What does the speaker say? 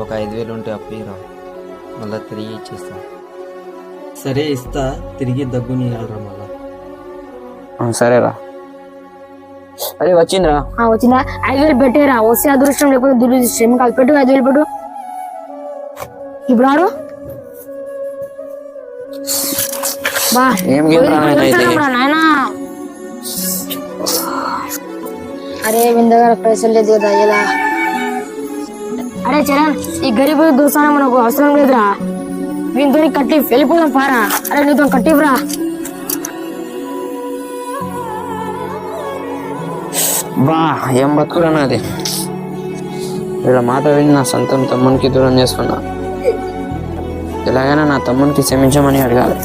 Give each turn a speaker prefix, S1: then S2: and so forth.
S1: ఒక 5,000 ఉంటే అప్పిరా, మళ్ళీ తిరిగి ఇచ్చేస్తా.
S2: సరే ఇస్తా, తిరిగి దగ్గుని ఇవ్వాలరా మళ్ళా.
S3: సరేరా. అరే వచ్చిందిరా.
S4: వచ్చిందా? 5,000 పెట్టేరా, వస్తే అదృష్టం లేకపోతే దురదృష్టం. కాదు, పెట్టు 5,000 పెట్టు. ఇప్పుడు ఆడు బా
S3: ఏం గేమ్ రా నాయనా ఇది?
S4: నాయనా, అరే వీని దగ్గర పైసలు లేదు కదా, ఎలా? అరే చరణ్, ఈ గరీబ్ దోస్తానా మనకు అవసరం లేదురా, వీనితో కట్టి వెళ్ళిపోదాం పారా. అరే నీతో కట్టివ్రా.
S3: బా ఏం బతుకురా నాది. వీళ్ళ మాట విని నా సొంతం తమ్మునికి దూరం చేసుకున్నా. ఎలాగైనా నా తమ్మునికి క్షమించమని అడగాలి.